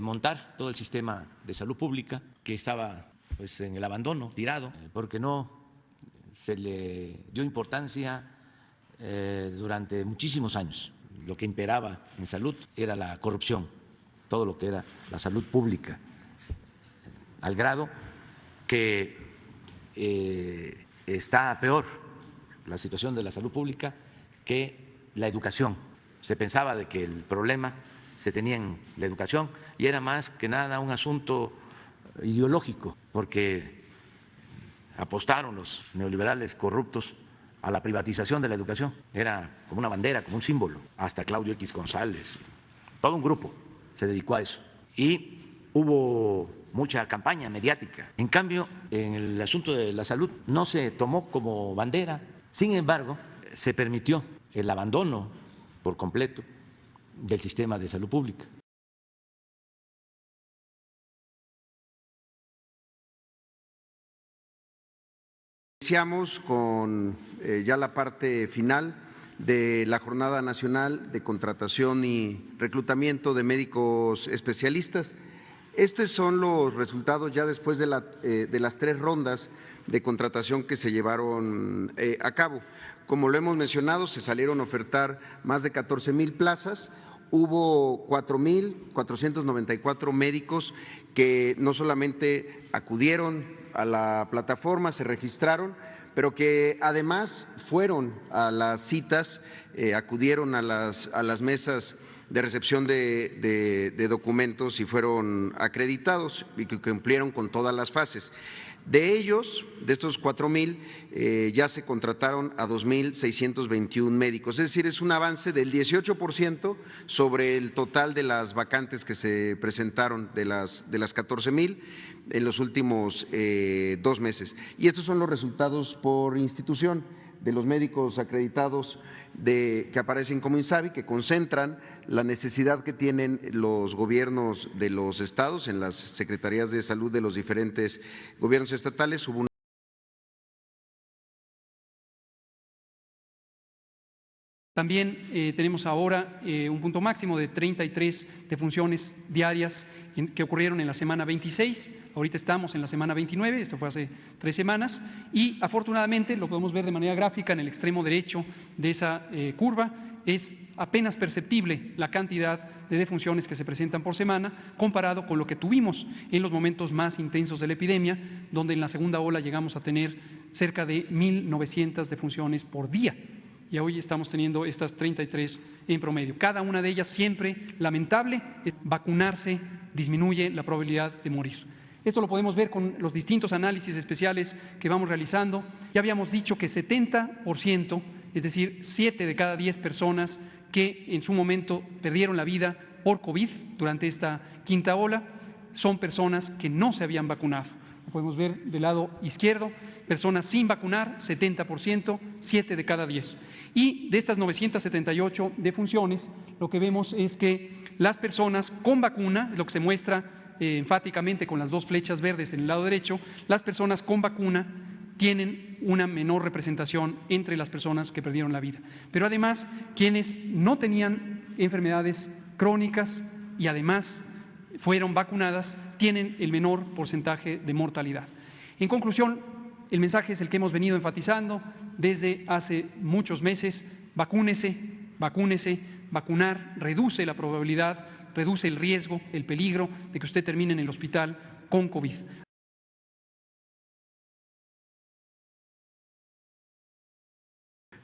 montar todo el sistema de salud pública que estaba pues en el abandono, tirado, porque no se le dio importancia durante muchísimos años. Lo que imperaba en salud era la corrupción, todo lo que era la salud pública, al grado que está peor la situación de la salud pública que la educación. Se pensaba de que el problema se tenía en la educación y era más que nada un asunto ideológico, porque apostaron los neoliberales corruptos a la privatización de la educación. Era como una bandera, como un símbolo. Hasta Claudio X González, todo un grupo se dedicó a eso. Y hubo mucha campaña mediática. En cambio, en el asunto de la salud no se tomó como bandera. Sin embargo, se permitió el abandono por completo del sistema de salud pública. Iniciamos con ya la parte final de la Jornada Nacional de Contratación y Reclutamiento de Médicos Especialistas. Estos son los resultados ya después de las 3 rondas de contratación que se llevaron a cabo. Como lo hemos mencionado, se salieron a ofertar más de 14,000 plazas. Hubo 4,494 médicos que no solamente acudieron a la plataforma, se registraron, pero que además fueron a las citas, acudieron a las mesas de recepción de documentos y fueron acreditados y que cumplieron con todas las fases. De ellos, de estos 4,000, ya se contrataron a 2,621 médicos, es decir, es un avance del 18% sobre el total de las vacantes que se presentaron de las 14,000 en los últimos 2 meses. Y estos son los resultados por institución de los médicos acreditados que aparecen como INSABI, que concentran la necesidad que tienen los gobiernos de los estados en las secretarías de salud de los diferentes gobiernos estatales. También tenemos ahora un punto máximo de 33 defunciones diarias que ocurrieron en la semana 26, ahorita estamos en la semana 29, esto fue hace 3 semanas, y afortunadamente lo podemos ver de manera gráfica en el extremo derecho de esa curva, es apenas perceptible la cantidad de defunciones que se presentan por semana comparado con lo que tuvimos en los momentos más intensos de la epidemia, donde en la segunda ola llegamos a tener cerca de 1,900 defunciones por día. Y hoy estamos teniendo estas 33 en promedio. Cada una de ellas siempre lamentable, vacunarse disminuye la probabilidad de morir. Esto lo podemos ver con los distintos análisis especiales que vamos realizando. Ya habíamos dicho que 70%, es decir, 7 de cada 10 personas que en su momento perdieron la vida por COVID durante esta quinta ola, son personas que no se habían vacunado. Lo podemos ver del lado izquierdo, personas sin vacunar, 70%, 7 de cada 10. Y de estas 978 defunciones, lo que vemos es que las personas con vacuna, lo que se muestra enfáticamente con las 2 flechas verdes en el lado derecho, las personas con vacuna tienen una menor representación entre las personas que perdieron la vida. Pero además, quienes no tenían enfermedades crónicas y además fueron vacunadas, tienen el menor porcentaje de mortalidad. En conclusión, el mensaje es el que hemos venido enfatizando desde hace muchos meses: vacúnese, vacúnese. Vacunar reduce la probabilidad, reduce el riesgo, el peligro de que usted termine en el hospital con COVID.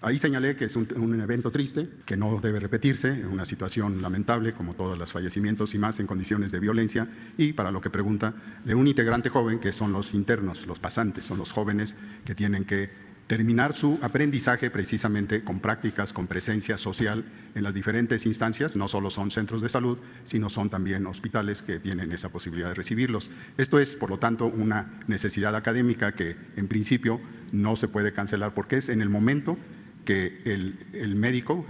Ahí señalé que es un evento triste, que no debe repetirse, en una situación lamentable como todos los fallecimientos y más en condiciones de violencia, y para lo que pregunta, de un integrante joven que son los internos, los pasantes, son los jóvenes que tienen que terminar su aprendizaje precisamente con prácticas, con presencia social en las diferentes instancias. No solo son centros de salud, sino son también hospitales que tienen esa posibilidad de recibirlos. Esto es, por lo tanto, una necesidad académica que en principio no se puede cancelar, porque es en el momento que el médico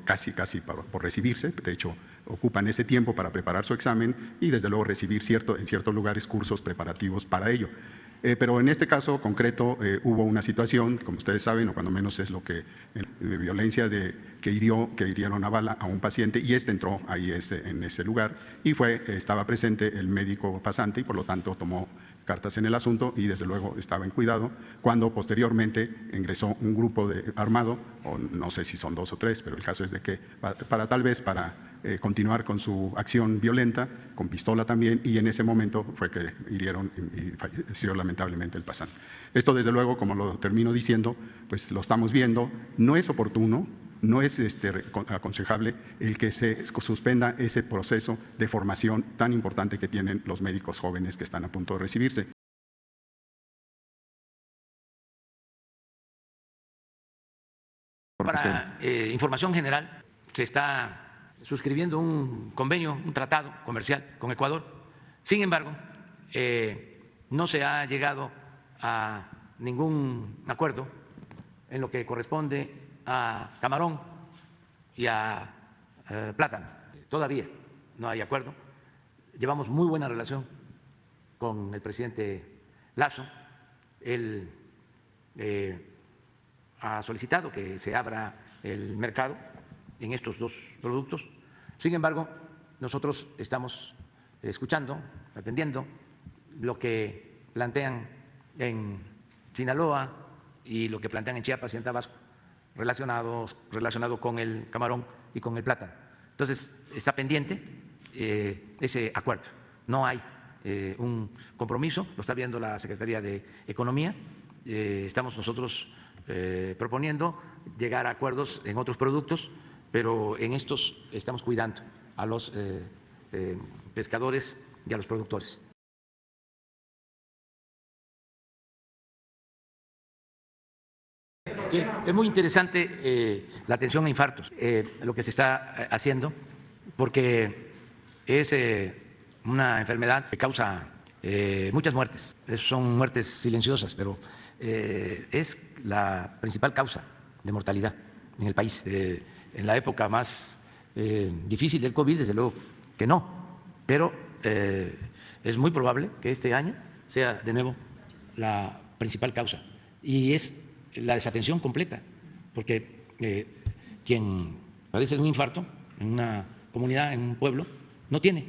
casi por recibirse, de hecho ocupan ese tiempo para preparar su examen y desde luego recibir en ciertos lugares cursos preparativos para ello. Pero en este caso concreto hubo una situación, como ustedes saben, o cuando menos es lo que de violencia que hirieron a bala a un paciente y entró ahí en ese lugar y estaba presente el médico pasante y por lo tanto tomó cartas en el asunto y desde luego estaba en cuidado cuando posteriormente ingresó un grupo armado, o no sé si son 2 o 3, pero el caso es de que tal vez para continuar con su acción violenta, con pistola también, y en ese momento fue que hirieron y falleció lamentablemente el pasante. Esto desde luego, como lo termino diciendo, pues lo estamos viendo, no es oportuno, no es aconsejable el que se suspenda ese proceso de formación tan importante que tienen los médicos jóvenes que están a punto de recibirse. Para información general, se está suscribiendo un convenio, un tratado comercial con Ecuador. Sin embargo, no se ha llegado a ningún acuerdo en lo que corresponde a camarón y a plátano. Todavía no hay acuerdo. Llevamos muy buena relación con el presidente Lasso. Él ha solicitado que se abra el mercado en estos 2 productos. Sin embargo, nosotros estamos escuchando, atendiendo lo que plantean en Sinaloa y lo que plantean en Chiapas y en Tabasco relacionado con el camarón y con el plátano. Entonces, está pendiente ese acuerdo. No hay un compromiso, lo está viendo la Secretaría de Economía. Estamos nosotros proponiendo llegar a acuerdos en otros productos, pero en estos estamos cuidando a los pescadores y a los productores. Es muy interesante la atención a infartos, lo que se está haciendo, porque es una enfermedad que causa muchas muertes. Son muertes silenciosas, pero es la principal causa de mortalidad en el país. En la época más difícil del COVID, desde luego que no, pero es muy probable que este año sea de nuevo la principal causa. Y es la desatención completa, porque quien padece de un infarto en una comunidad, en un pueblo, no tiene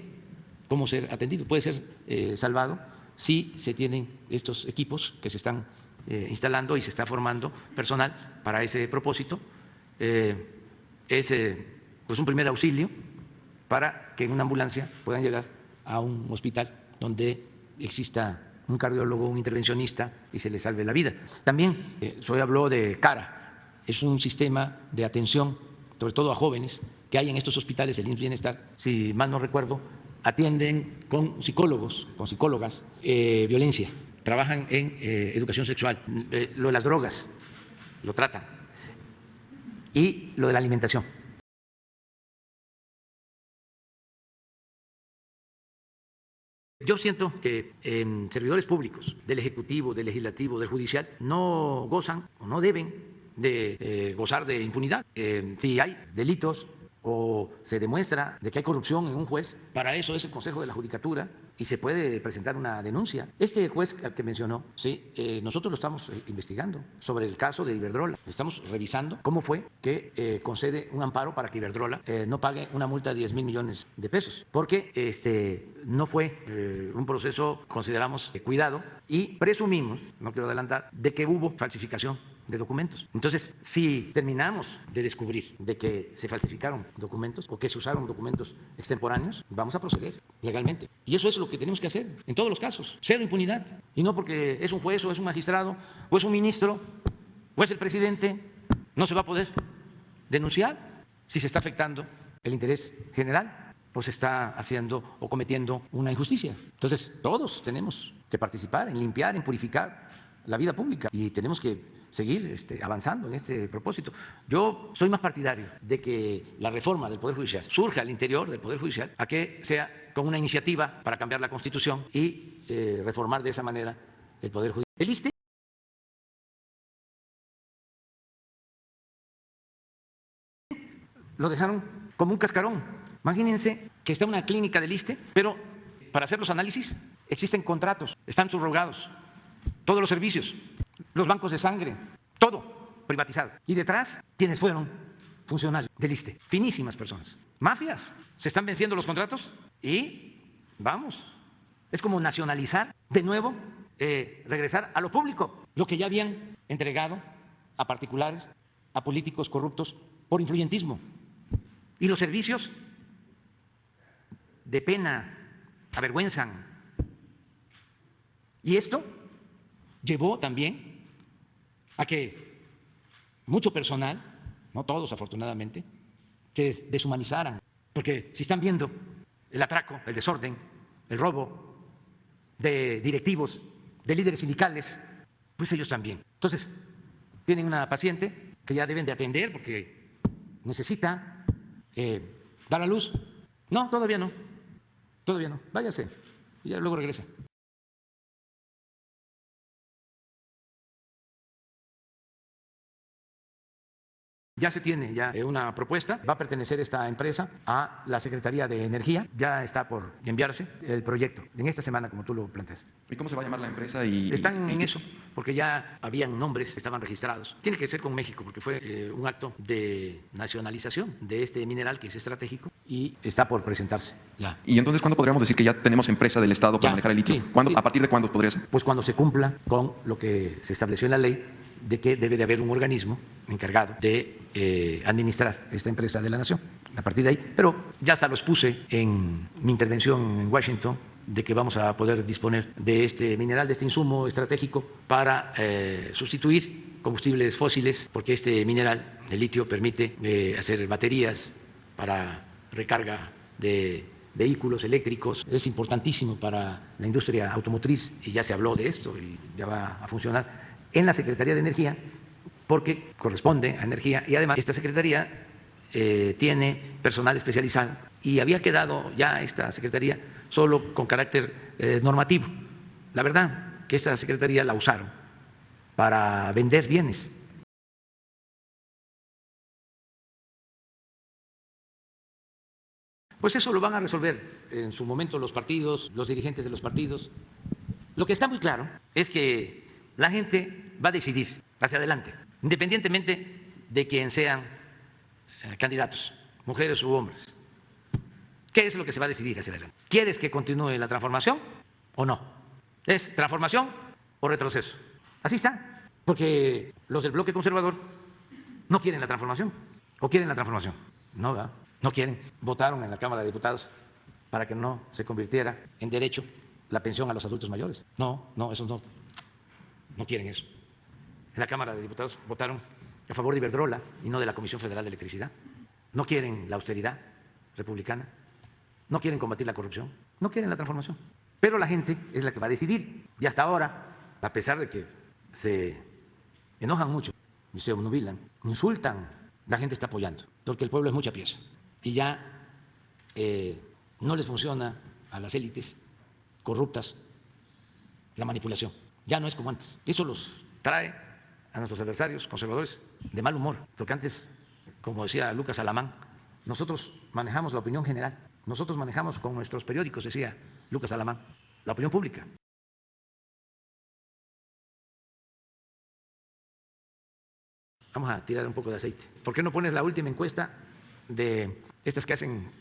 cómo ser atendido. Puede ser salvado si se tienen estos equipos que se están instalando y se está formando personal para ese propósito. Es pues un primer auxilio para que en una ambulancia puedan llegar a un hospital donde exista un cardiólogo, un intervencionista y se le salve la vida. También Zoe habló de CARA, es un sistema de atención, sobre todo a jóvenes, que hay en estos hospitales, el IMSS Bienestar, si mal no recuerdo, atienden con psicólogos, con psicólogas, violencia, trabajan en educación sexual, lo de las drogas, lo tratan, y lo de la alimentación. Yo siento que servidores públicos del Ejecutivo, del Legislativo, del Judicial no gozan o no deben de gozar de impunidad. Si hay delitos o se demuestra de que hay corrupción en un juez, para eso es el Consejo de la Judicatura y se puede presentar una denuncia. Este juez al que mencionó, sí, nosotros lo estamos investigando sobre el caso de Iberdrola. Estamos revisando cómo fue que concede un amparo para que Iberdrola no pague una multa de 10,000 millones de pesos, porque no fue un proceso, consideramos, cuidado y presumimos, no quiero adelantar, de que hubo falsificación de documentos. Entonces, si terminamos de descubrir de que se falsificaron documentos o que se usaron documentos extemporáneos, vamos a proceder legalmente. Y eso es lo que tenemos que hacer en todos los casos, cero impunidad. Y no porque es un juez o es un magistrado o es un ministro o es el presidente, no se va a poder denunciar si se está afectando el interés general o se está haciendo o cometiendo una injusticia. Entonces, todos tenemos que participar en limpiar, en purificar la vida pública y tenemos que seguir avanzando en este propósito. Yo soy más partidario de que la reforma del Poder Judicial surja al interior del Poder Judicial a que sea con una iniciativa para cambiar la Constitución y reformar de esa manera el Poder Judicial. El ISSSTE lo dejaron como un cascarón. Imagínense que está una clínica del ISSSTE, pero para hacer los análisis existen contratos, están subrogados todos los servicios, los bancos de sangre, todo privatizado. Y detrás, quienes fueron funcionarios del ISSSTE, finísimas personas, mafias. Se están venciendo los contratos y vamos, es como nacionalizar de nuevo, regresar a lo público, lo que ya habían entregado a particulares, a políticos corruptos por influyentismo. Y los servicios de pena avergüenzan. Y esto llevó también a que mucho personal, no todos afortunadamente, se deshumanizaran. Porque si están viendo el atraco, el desorden, el robo de directivos, de líderes sindicales, pues ellos también. Entonces, tienen una paciente que ya deben de atender porque necesita dar a luz. No, todavía no. Todavía no. Váyase. Y ya luego regresa. Ya se tiene una propuesta, va a pertenecer esta empresa a la Secretaría de Energía, ya está por enviarse el proyecto, en esta semana como tú lo planteas. ¿Y cómo se va a llamar la empresa? Están en eso, porque ya habían nombres que estaban registrados. Tiene que ser con México, porque fue un acto de nacionalización de este mineral que es estratégico y está por presentarse ya. ¿Y entonces cuándo podríamos decir que ya tenemos empresa del Estado para Ya, manejar el litio? sí, ¿Cuándo, sí. ¿A partir de cuándo podría ser? Pues cuando se cumpla con lo que se estableció en la ley de que debe de haber un organismo encargado de administrar esta empresa de la nación. A partir de ahí, pero ya hasta los puse en mi intervención en Washington, de que vamos a poder disponer de este mineral, de este insumo estratégico para sustituir combustibles fósiles, porque este mineral, el litio, permite hacer baterías para recarga de vehículos eléctricos. Es importantísimo para la industria automotriz y ya se habló de esto y ya va a funcionar en la Secretaría de Energía, porque corresponde a Energía y además esta Secretaría tiene personal especializado y había quedado ya esta Secretaría solo con carácter normativo. La verdad que esta Secretaría la usaron para vender bienes. Pues eso lo van a resolver en su momento los partidos, los dirigentes de los partidos. Lo que está muy claro es que la gente va a decidir hacia adelante, independientemente de quién sean candidatos, mujeres u hombres. ¿Qué es lo que se va a decidir hacia adelante? ¿Quieres que continúe la transformación o no? ¿Es transformación o retroceso? Así está, porque los del bloque conservador no quieren la transformación. ¿O quieren la transformación? No, ¿verdad? No quieren. Votaron en la Cámara de Diputados para que no se convirtiera en derecho la pensión a los adultos mayores. No, esos no quieren eso. En la Cámara de Diputados votaron a favor de Iberdrola y no de la Comisión Federal de Electricidad. No quieren la austeridad republicana, no quieren combatir la corrupción, no quieren la transformación. Pero la gente es la que va a decidir. Y hasta ahora, a pesar de que se enojan mucho y se obnubilan, insultan, la gente está apoyando, porque el pueblo es mucha pieza. Y ya no les funciona a las élites corruptas la manipulación. Ya no es como antes. Eso los trae a nuestros adversarios conservadores de mal humor, porque antes, como decía Lucas Alamán, nosotros manejamos la opinión general, nosotros manejamos con nuestros periódicos, decía Lucas Alamán, la opinión pública. Vamos a tirar un poco de aceite. ¿Por qué no pones la última encuesta de estas que hacen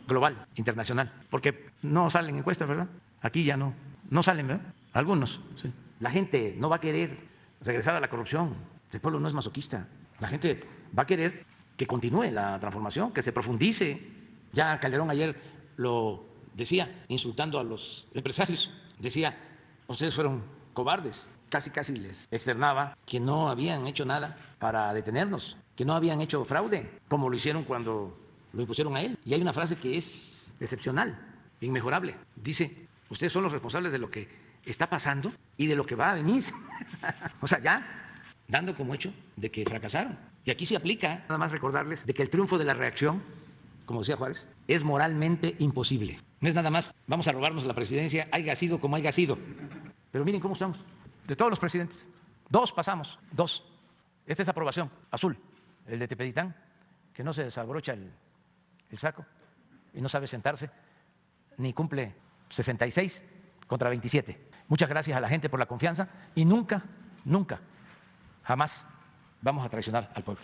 global, internacional? Porque no salen encuestas, ¿verdad? Aquí ya no salen, ¿verdad? Algunos, sí. La gente no va a querer regresar a la corrupción. El pueblo no es masoquista. La gente va a querer que continúe la transformación, que se profundice. Ya Calderón ayer lo decía, insultando a los empresarios. Decía, ustedes fueron cobardes. Casi les externaba que no habían hecho nada para detenernos, que no habían hecho fraude, como lo hicieron cuando lo impusieron a él. Y hay una frase que es excepcional, inmejorable. Dice, ustedes son los responsables de lo que está pasando y de lo que va a venir. O sea, ya dando como hecho de que fracasaron. Y aquí se aplica, nada más recordarles de que el triunfo de la reacción, como decía Juárez, es moralmente imposible. No es nada más, vamos a robarnos la presidencia, haya sido como haya sido. Pero miren cómo estamos. De todos los presidentes, 2 pasamos, 2. Esta es aprobación, azul. El de Tepetitán, que no se desabrocha el saco y no sabe sentarse, ni cumple 66 contra 27. Muchas gracias a la gente por la confianza y nunca, nunca, jamás vamos a traicionar al pueblo.